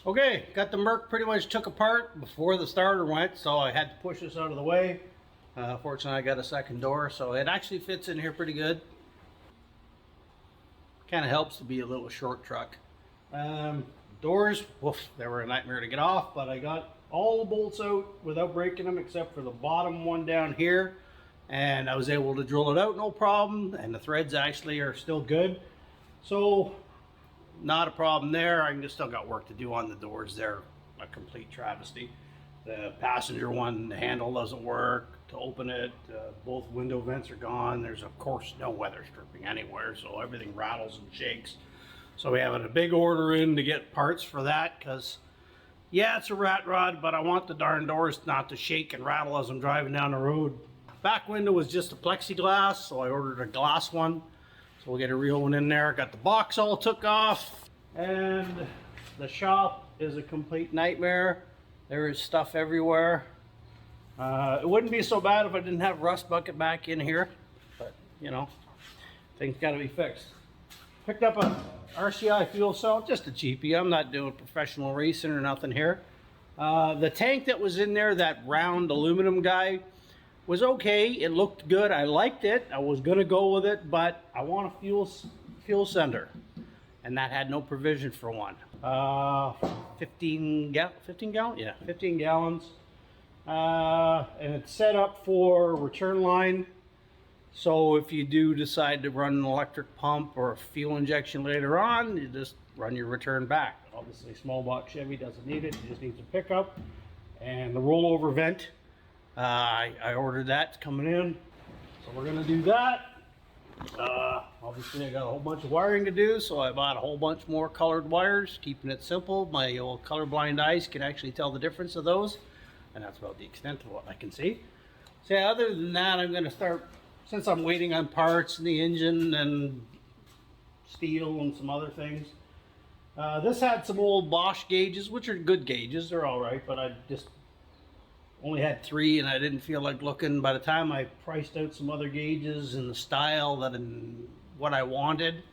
Okay, got the Merc pretty much took apart before the starter went, so I had to push this out of the way. Fortunately, I got a second door, so it actually fits in here pretty good. Kind of helps to be a little short truck. Doors, woof, they were a nightmare to get off, but I got all the bolts out without breaking them except for the bottom one down here. And I was able to drill it out no problem, and the threads actually are still good. So, not a problem there. I just still got work to do on the doors. They're a complete travesty. The passenger one, the handle doesn't work to open it. Both window vents are gone. There's of course no weather stripping anywhere, so everything rattles and shakes. So we have a big order in to get parts for that, because yeah, it's a rat rod, but I want the darn doors not to shake and rattle as I'm driving down the road. Back window was just a plexiglass, so I ordered a glass one. So we'll get a real one in there. Got the box all took off, and the shop is a complete nightmare. There is stuff everywhere. It wouldn't be so bad if I didn't have rust bucket back in here, but you know, things got to be fixed. Picked up a RCI fuel cell, just a cheapie. I'm not doing professional racing or nothing here. The tank that was in there, that round aluminum guy, was okay. It looked good. I liked it. I was gonna go with it, but I want a fuel sender, and that had no provision for one. 15 gallon? Yeah, 15 gallons. And it's set up for return line. So if you do decide to run an electric pump or a fuel injection later on, you just run your return back. Obviously, small block Chevy doesn't need it. It just needs a pickup and the rollover vent. I ordered that. It's coming in. So we're gonna do that. Obviously I got a whole bunch of wiring to do, so I bought a whole bunch more colored wires, keeping it simple. My old colorblind eyes can actually tell the difference of those, and that's about the extent of what I can see. So yeah, other than that, I'm gonna start, since I'm waiting on parts and the engine and steel and some other things. This had some old Bosch gauges, which are good gauges, they're all right, but I just only had 3 and I didn't feel like looking. By the time I priced out some other gauges in the style that what I wanted,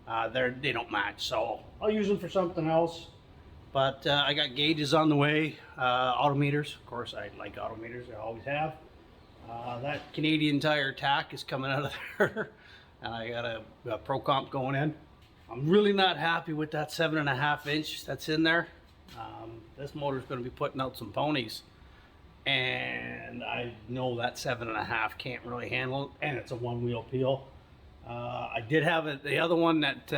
they don't match, so I'll use them for something else. But I got gauges on the way, autometers. Of course, I like autometers, I always have. That Canadian Tire tack is coming out of there, and I got a Pro Comp going in. I'm really not happy with that 7.5 inch that's in there. This motor is going to be putting out some ponies, and I know that 7.5 can't really handle it, and it's a one-wheel peel. I did have the other one that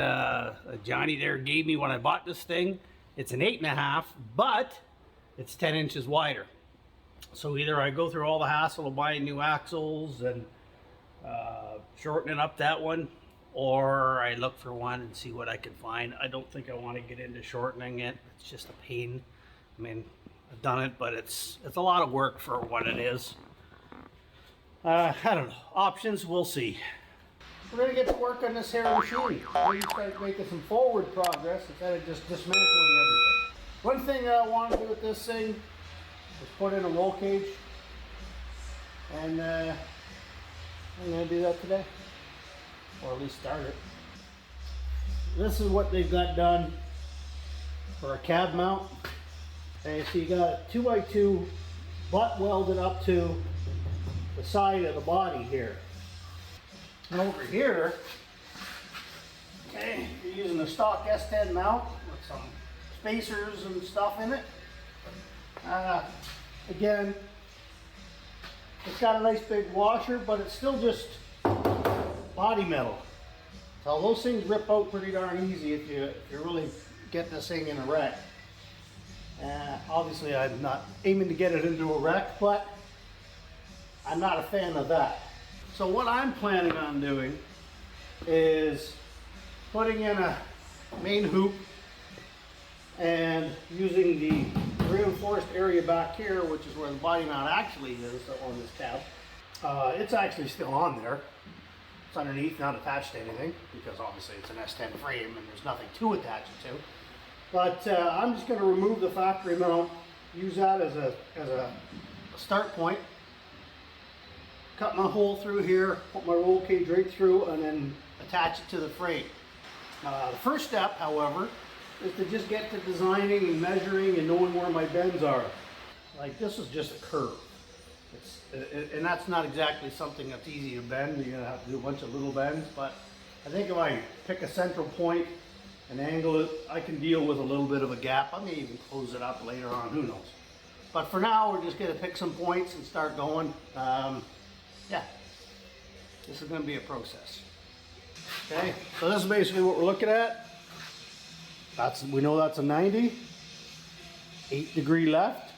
Johnny there gave me when I bought this thing. It's an 8.5, but it's 10 inches wider. So either I go through all the hassle of buying new axles and shortening up that one, or I look for one and see what I can find. I don't think I want to get into shortening it. It's just a pain. I mean, I've done it, but it's a lot of work for what it is. I don't know. Options, we'll see. We're going to get to work on this here machine. We're going to start making some forward progress instead of just dismantling everything. One thing I want to do with this thing is put in a roll cage. And I'm going to do that today. Or at least start it. This is what they've got done for a cab mount. Okay, so you got a 2x2 butt welded up to the side of the body here. And over here, okay, you're using a stock S10 mount with some spacers and stuff in it. Again, it's got a nice big washer, but it's still just body metal. So those things rip out pretty darn easy if you really get this thing in a wreck. Obviously I'm not aiming to get it into a wreck, but I'm not a fan of that. So what I'm planning on doing is putting in a main hoop and using the reinforced area back here, which is where the body mount actually is on this cab. It's actually still on there. It's underneath, not attached to anything, because obviously it's an S10 frame and there's nothing to attach it to. But I'm just going to remove the factory mount, use that as a start point, cut my hole through here, put my roll cage right through, and then attach it to the frame. The first step, however, is to just get to designing and measuring and knowing where my bends are. Like this is just a curve. And that's not exactly something that's easy to bend. You're gonna have to do a bunch of little bends, but I think if I pick a central point and angle it, I can deal with a little bit of a gap. I may even close it up later on, who knows. But for now, we're just gonna pick some points and start going. Yeah, this is gonna be a process. Okay, so this is basically what we're looking at. We know that's a 90, 8-degree left,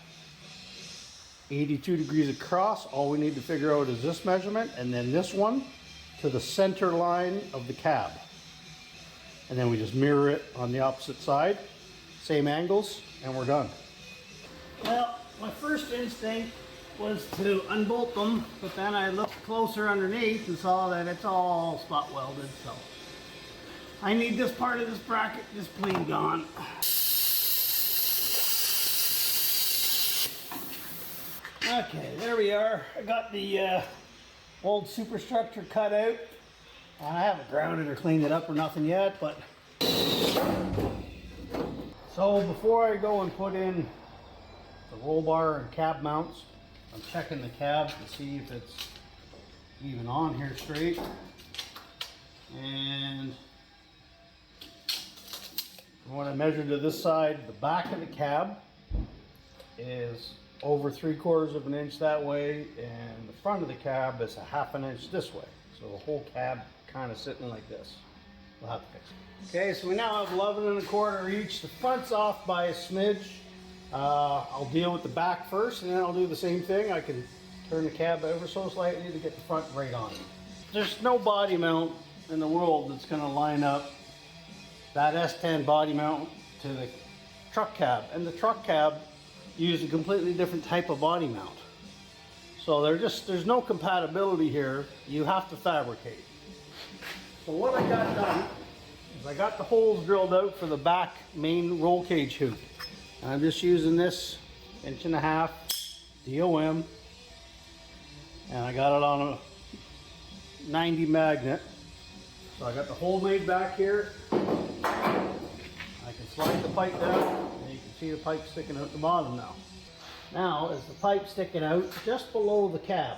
82 degrees across. All we need to figure out is this measurement, and then this one to the center line of the cab. And then we just mirror it on the opposite side, same angles, and we're done. Well, my first instinct was to unbolt them, but then I looked closer underneath and saw that it's all spot welded, so I need this part of this bracket just plain gone. Okay, there we are. I got the old superstructure cut out. I haven't grounded or cleaned it up or nothing yet, but so before I go and put in the roll bar and cab mounts, I'm checking the cab to see if it's even on here straight. And from what I measured to this side, the back of the cab is over 3/4 of an inch that way, and the front of the cab is a 1/2 inch this way. So the whole cab kind of sitting like this. We'll have to fix it. Okay, so we now have 11 1/4 each. The front's off by a smidge. I'll deal with the back first, and then I'll do the same thing. I can turn the cab ever so slightly to get the front right on. There's no body mount in the world that's going to line up that S10 body mount to the truck cab, and the truck cab used a completely different type of body mount. So there's no compatibility here. You have to fabricate. So what I got done is I got the holes drilled out for the back main roll cage hoop. And I'm just using this 1.5 inch DOM, and I got it on a 90 magnet. So I got the hole made back here. I can slide the pipe down, and you can see the pipe sticking out the bottom now. Now is the pipe sticking out just below the cab.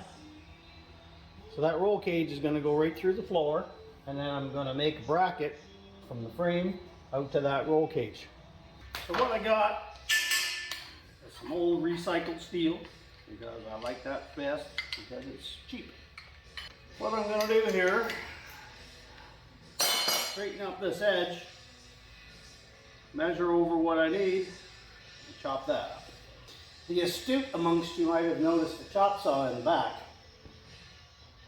So that roll cage is going to go right through the floor, and then I'm going to make a bracket from the frame out to that roll cage. So what I got is some old recycled steel, because I like that best because it's cheap. What I'm going to do here, straighten up this edge, measure over what I need, and chop that up. The astute amongst you might have noticed the chop saw in the back.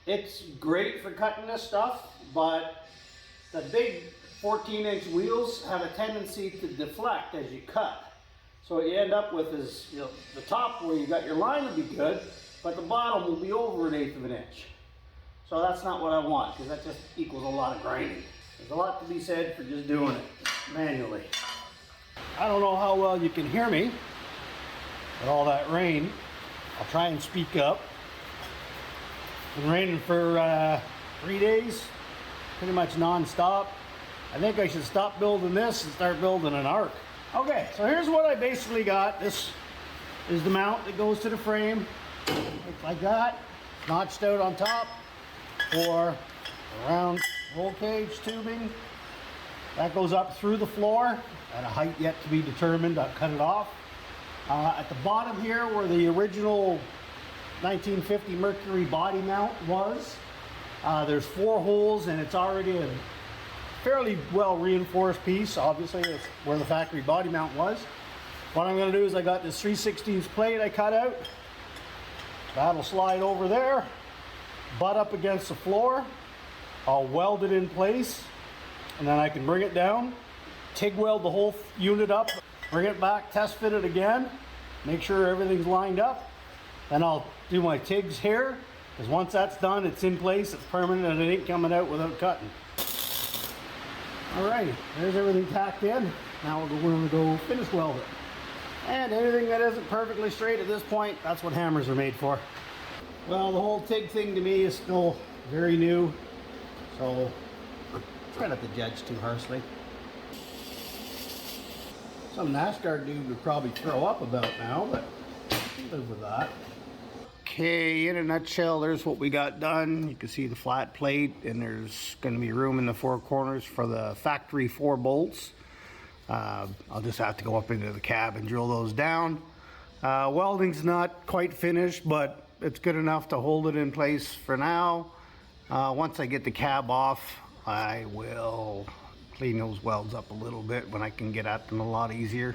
It's great for cutting this stuff, but the big 14-inch wheels have a tendency to deflect as you cut. So what you end up with is, you know, the top where you got your line will be good, but the bottom will be over 1/8 of an inch. So that's not what I want, because that just equals a lot of grinding. There's a lot to be said for just doing it manually. I don't know how well you can hear me with all that rain. I'll try and speak up. It's been raining for 3 days, pretty much non-stop. I think I should stop building this and start building an arc. Okay, so here's what I basically got. This is the mount that goes to the frame. Looks like that, notched out on top for a round roll cage tubing. That goes up through the floor at a height yet to be determined. I'll cut it off. At the bottom here, where the original 1950 Mercury body mount was, there's 4 holes, and it's already a fairly well reinforced piece. Obviously, it's where the factory body mount was. What I'm going to do is I got this 3/16 plate I cut out. That'll slide over there, butt up against the floor. I'll weld it in place, and then I can bring it down, TIG weld the whole unit up, bring it back, test fit it again, make sure everything's lined up. Then I'll do my TIGs here, because once that's done, it's in place, it's permanent, and it ain't coming out without cutting. Alrighty, there's everything tacked in. Now we're going to go finish weld it. And anything that isn't perfectly straight at this point, that's what hammers are made for. Well, the whole TIG thing to me is still very new, so try not to judge too harshly. Some NASCAR dude would probably throw up about now, but I'll live with that. Okay, in a nutshell, there's what we got done. You can see the flat plate, and there's going to be room in the four corners for the factory 4 bolts. I'll just have to go up into the cab and drill those down. Welding's not quite finished, but it's good enough to hold it in place for now. Once I get the cab off, I will clean those welds up a little bit when I can get at them a lot easier.